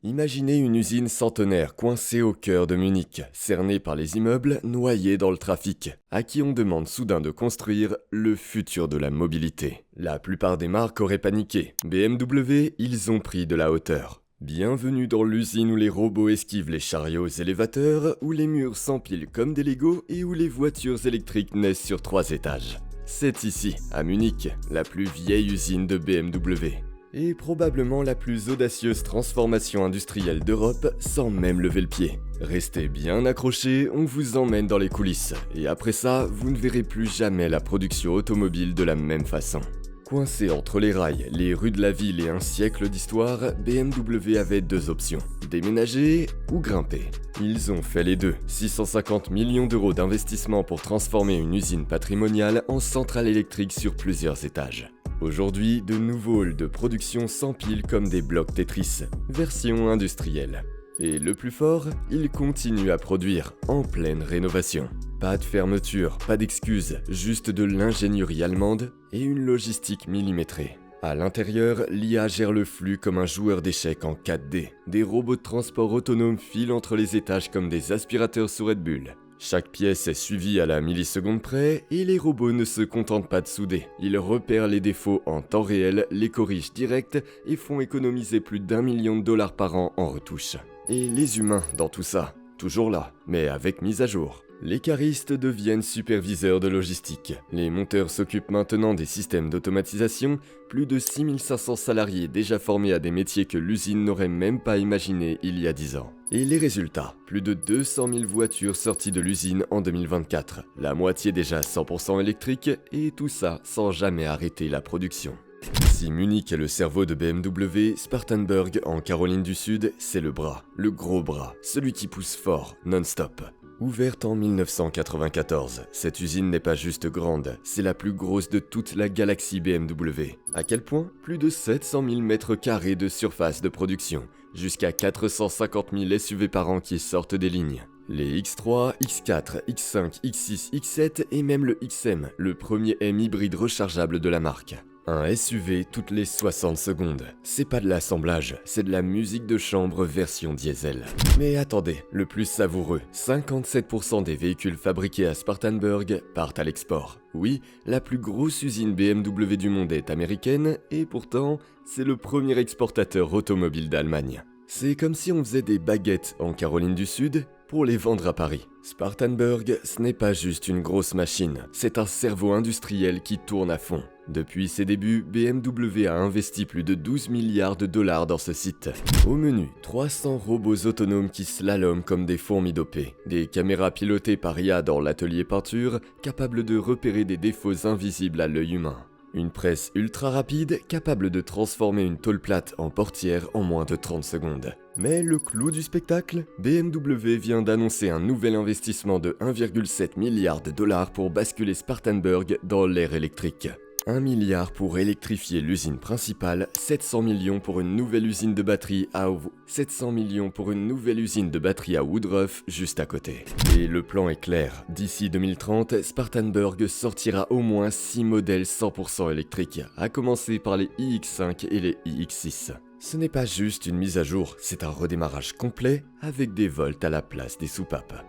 Imaginez une usine centenaire coincée au cœur de Munich, cernée par les immeubles, noyée dans le trafic, à qui on demande soudain de construire le futur de la mobilité. La plupart des marques auraient paniqué. BMW, ils ont pris de la hauteur. Bienvenue dans l'usine où les robots esquivent les chariots élévateurs, où les murs s'empilent comme des Legos et où les voitures électriques naissent sur 3 étages. C'est ici, à Munich, la plus vieille usine de BMW. Et probablement la plus audacieuse transformation industrielle d'Europe sans même lever le pied. Restez bien accrochés, on vous emmène dans les coulisses, et après ça, vous ne verrez plus jamais la production automobile de la même façon. Coincé entre les rails, les rues de la ville et un siècle d'histoire, BMW avait 2 options, déménager ou grimper. Ils ont fait les deux, 650 millions d'euros d'investissement pour transformer une usine patrimoniale en centrale électrique sur plusieurs étages. Aujourd'hui, de nouveaux halls de production s'empilent comme des blocs Tetris, version industrielle. Et le plus fort, ils continuent à produire, en pleine rénovation. Pas de fermeture, pas d'excuses, juste de l'ingénierie allemande et une logistique millimétrée. À l'intérieur, l'IA gère le flux comme un joueur d'échecs en 4D. Des robots de transport autonomes filent entre les étages comme des aspirateurs sous Red Bull. Chaque pièce est suivie à la milliseconde près et les robots ne se contentent pas de souder. Ils repèrent les défauts en temps réel, les corrigent direct et font économiser plus d'1 million de dollars par an en retouches. Et les humains dans tout ça, toujours là, mais avec mise à jour. Les caristes deviennent superviseurs de logistique. Les monteurs s'occupent maintenant des systèmes d'automatisation, plus de 6500 salariés déjà formés à des métiers que l'usine n'aurait même pas imaginés il y a 10 ans. Et les résultats, plus de 200 000 voitures sorties de l'usine en 2024, la moitié déjà 100% électrique, et tout ça sans jamais arrêter la production. Si Munich est le cerveau de BMW, Spartanburg, en Caroline du Sud, c'est le bras, le gros bras, celui qui pousse fort, non-stop. Ouverte en 1994, cette usine n'est pas juste grande, c'est la plus grosse de toute la galaxie BMW. À quel point? Plus de 700 000 mètres carrés de surface de production, jusqu'à 450 000 SUV par an qui sortent des lignes. Les X3, X4, X5, X6, X7 et même le XM, le premier M hybride rechargeable de la marque. Un SUV toutes les 60 secondes. C'est pas de l'assemblage, c'est de la musique de chambre version diesel. Mais attendez, le plus savoureux, 57% des véhicules fabriqués à Spartanburg partent à l'export. Oui, la plus grosse usine BMW du monde est américaine, et pourtant, c'est le premier exportateur automobile d'Allemagne. C'est comme si on faisait des baguettes en Caroline du Sud pour les vendre à Paris. Spartanburg, ce n'est pas juste une grosse machine, c'est un cerveau industriel qui tourne à fond. Depuis ses débuts, BMW a investi plus de 12 milliards de dollars dans ce site. Au menu, 300 robots autonomes qui slaloment comme des fourmis dopées, des caméras pilotées par IA dans l'atelier peinture, capables de repérer des défauts invisibles à l'œil humain. Une presse ultra rapide, capable de transformer une tôle plate en portière en moins de 30 secondes. Mais le clou du spectacle, BMW vient d'annoncer un nouvel investissement de 1,7 milliard de dollars pour basculer Spartanburg dans l'ère électrique. 1 milliard pour électrifier l'usine principale, 700 millions pour une nouvelle usine de batterie à Woodruff juste à côté. Et le plan est clair, d'ici 2030, Spartanburg sortira au moins 6 modèles 100% électriques, à commencer par les iX5 et les iX6. Ce n'est pas juste une mise à jour, c'est un redémarrage complet avec des volts à la place des soupapes.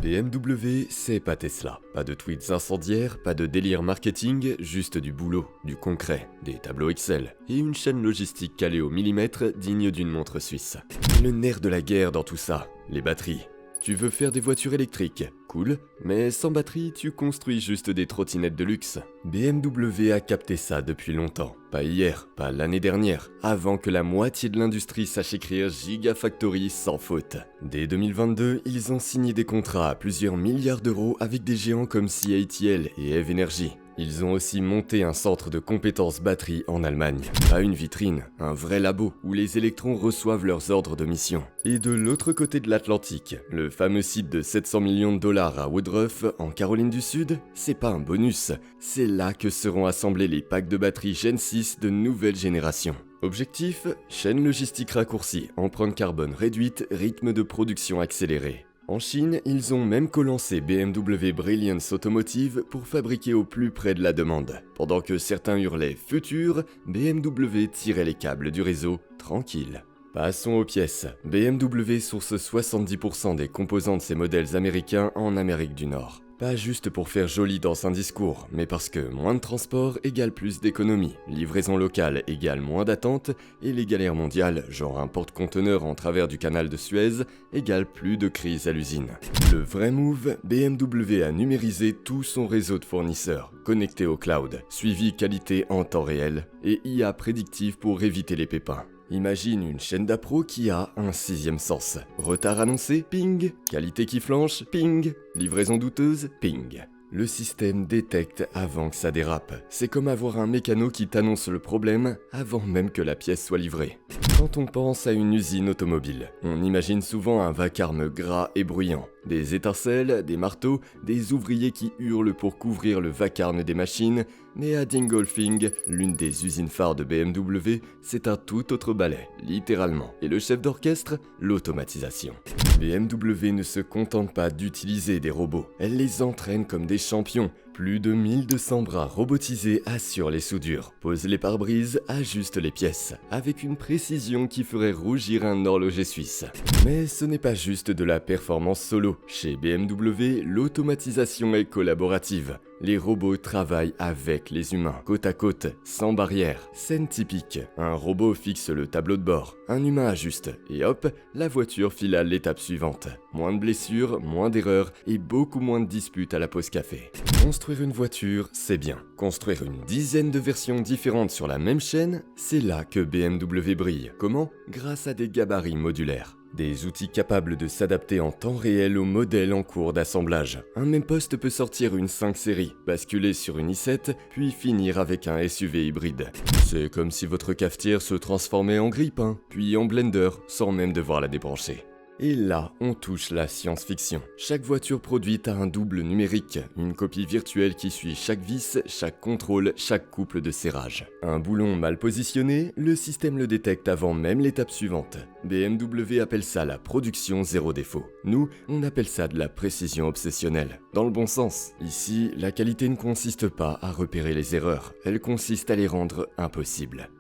BMW, c'est pas Tesla. Pas de tweets incendiaires, pas de délire marketing, juste du boulot, du concret, des tableaux Excel et une chaîne logistique calée au millimètre digne d'une montre suisse. Le nerf de la guerre dans tout ça, les batteries. Tu veux faire des voitures électriques, cool, mais sans batterie, tu construis juste des trottinettes de luxe. BMW a capté ça depuis longtemps. Pas hier, pas l'année dernière, avant que la moitié de l'industrie sache écrire Gigafactory sans faute. Dès 2022, ils ont signé des contrats à plusieurs milliards d'euros avec des géants comme CATL et EV Energy. Ils ont aussi monté un centre de compétences batterie en Allemagne. Pas une vitrine, un vrai labo où les électrons reçoivent leurs ordres de mission. Et de l'autre côté de l'Atlantique, le fameux site de 700 millions de dollars à Woodruff, en Caroline du Sud, c'est pas un bonus, c'est là que seront assemblés les packs de batterie Gen 6 de nouvelle génération. Objectif, chaîne logistique raccourcie, empreinte carbone réduite, rythme de production accéléré. En Chine, ils ont même co-lancé BMW Brilliance Automotive pour fabriquer au plus près de la demande. Pendant que certains hurlaient « futur », BMW tirait les câbles du réseau tranquille. Passons aux pièces. BMW source 70% des composants de ses modèles américains en Amérique du Nord. Pas juste pour faire joli dans un discours, mais parce que moins de transport égale plus d'économie, livraison locale égale moins d'attente, et les galères mondiales, genre un porte-conteneur en travers du canal de Suez, égale plus de crise à l'usine. Le vrai move, BMW a numérisé tout son réseau de fournisseurs, connecté au cloud, suivi qualité en temps réel, et IA prédictive pour éviter les pépins. Imagine une chaîne d'appro qui a un sixième sens. Retard annoncé, ping. Qualité qui flanche, ping. Livraison douteuse, ping. Le système détecte avant que ça dérape. C'est comme avoir un mécano qui t'annonce le problème avant même que la pièce soit livrée. Quand on pense à une usine automobile, on imagine souvent un vacarme gras et bruyant. Des étincelles, des marteaux, des ouvriers qui hurlent pour couvrir le vacarme des machines, mais à Dingolfing, l'une des usines phares de BMW, c'est un tout autre ballet, littéralement. Et le chef d'orchestre, l'automatisation. BMW ne se contente pas d'utiliser des robots, elle les entraîne comme des champions. Plus de 1200 bras robotisés assurent les soudures, posent les pare-brises, ajustent les pièces, avec une précision qui ferait rougir un horloger suisse. Mais ce n'est pas juste de la performance solo. Chez BMW, l'automatisation est collaborative. Les robots travaillent avec les humains, côte à côte, sans barrière. Scène typique, un robot fixe le tableau de bord, un humain ajuste, et hop, la voiture file à l'étape suivante. Moins de blessures, moins d'erreurs, et beaucoup moins de disputes à la pause café. Construire une voiture, c'est bien. Construire une dizaine de versions différentes sur la même chaîne, c'est là que BMW brille. Comment ? Grâce à des gabarits modulaires. Des outils capables de s'adapter en temps réel aux modèles en cours d'assemblage. Un même poste peut sortir une 5 série, basculer sur une i7, puis finir avec un SUV hybride. C'est comme si votre cafetière se transformait en grille-pain, puis en blender, sans même devoir la débrancher. Et là, on touche la science-fiction. Chaque voiture produite a un double numérique, une copie virtuelle qui suit chaque vis, chaque contrôle, chaque couple de serrage. Un boulon mal positionné, le système le détecte avant même l'étape suivante. BMW appelle ça la production zéro défaut. Nous, on appelle ça de la précision obsessionnelle. Dans le bon sens. Ici, la qualité ne consiste pas à repérer les erreurs, elle consiste à les rendre impossibles.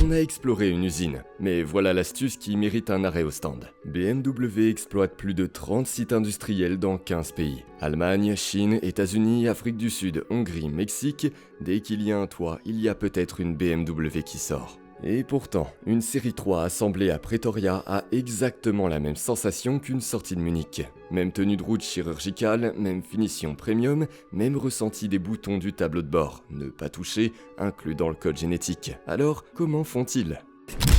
On a exploré une usine, mais voilà l'astuce qui mérite un arrêt au stand. BMW exploite plus de 30 sites industriels dans 15 pays. Allemagne, Chine, États-Unis, Afrique du Sud, Hongrie, Mexique. Dès qu'il y a un toit, il y a peut-être une BMW qui sort. Et pourtant, une série 3 assemblée à Pretoria a exactement la même sensation qu'une sortie de Munich. Même tenue de route chirurgicale, même finition premium, même ressenti des boutons du tableau de bord. Ne pas toucher, inclus dans le code génétique. Alors, comment font-ils ?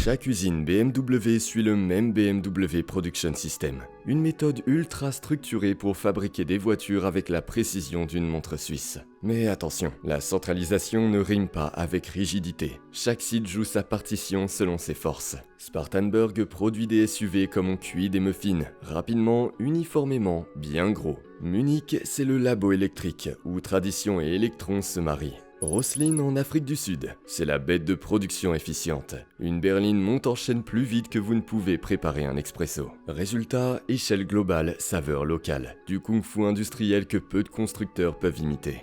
Chaque usine BMW suit le même BMW Production System, une méthode ultra structurée pour fabriquer des voitures avec la précision d'une montre suisse. Mais attention, la centralisation ne rime pas avec rigidité. Chaque site joue sa partition selon ses forces. Spartanburg produit des SUV comme on cuit des muffins, rapidement, uniformément, bien gros. Munich, c'est le labo électrique, où tradition et électrons se marient. Rosslyn en Afrique du Sud, c'est la bête de production efficiente. Une berline monte en chaîne plus vite que vous ne pouvez préparer un expresso. Résultat, échelle globale, saveur locale. Du kung-fu industriel que peu de constructeurs peuvent imiter.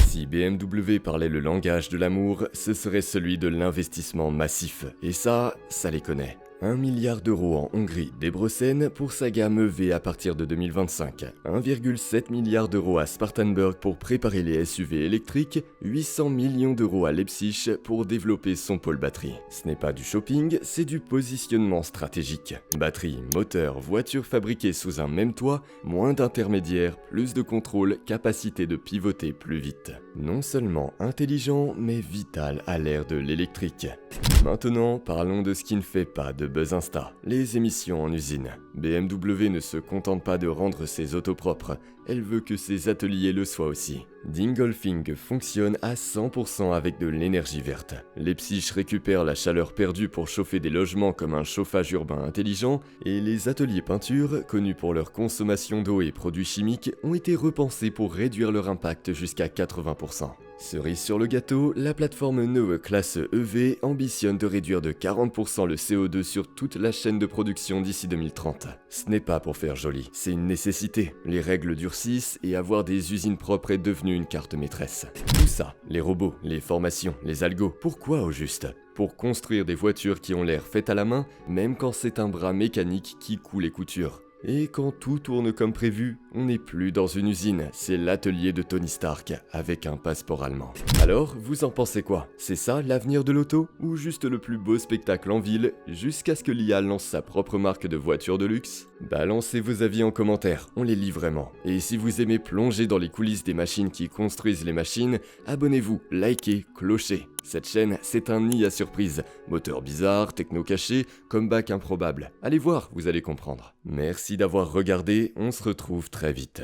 Si BMW parlait le langage de l'amour, ce serait celui de l'investissement massif. Et ça les connaît. 1 milliard d'euros en Hongrie, Debrecen pour sa gamme EV à partir de 2025. 1,7 milliard d'euros à Spartanburg pour préparer les SUV électriques. 800 millions d'euros à Leipzig pour développer son pôle batterie. Ce n'est pas du shopping, c'est du positionnement stratégique. Batterie, moteur, voiture fabriquée sous un même toit, moins d'intermédiaires, plus de contrôle, capacité de pivoter plus vite. Non seulement intelligent, mais vital à l'ère de l'électrique. Maintenant, parlons de ce qui ne fait pas de buzz Insta, les émissions en usine. BMW ne se contente pas de rendre ses autos propres, elle veut que ses ateliers le soient aussi. Dingolfing fonctionne à 100% avec de l'énergie verte. Leipzig récupère la chaleur perdue pour chauffer des logements comme un chauffage urbain intelligent, et les ateliers peinture, connus pour leur consommation d'eau et produits chimiques, ont été repensés pour réduire leur impact jusqu'à 80%. Cerise sur le gâteau, la plateforme Neue Classe EV ambitionne de réduire de 40% le CO2 sur toute la chaîne de production d'ici 2030. Ce n'est pas pour faire joli, c'est une nécessité. Les règles durcissent et avoir des usines propres est devenu une carte maîtresse. Tout ça, les robots, les formations, les algos, pourquoi au juste ? pour construire des voitures qui ont l'air faites à la main, même quand c'est un bras mécanique qui coud les coutures. Et quand tout tourne comme prévu, on n'est plus dans une usine, c'est l'atelier de Tony Stark, avec un passeport allemand. Alors, vous en pensez quoi? C'est ça l'avenir de l'auto? Ou juste le plus beau spectacle en ville, jusqu'à ce que l'IA lance sa propre marque de voiture de luxe? Balancez vos avis en commentaire, on les lit vraiment. Et si vous aimez plonger dans les coulisses des machines qui construisent les machines, abonnez-vous, likez, clochez. Cette chaîne, c'est un nid à surprise. Moteur bizarre, techno caché, comeback improbable. Allez voir, vous allez comprendre. Merci d'avoir regardé, on se retrouve très vite.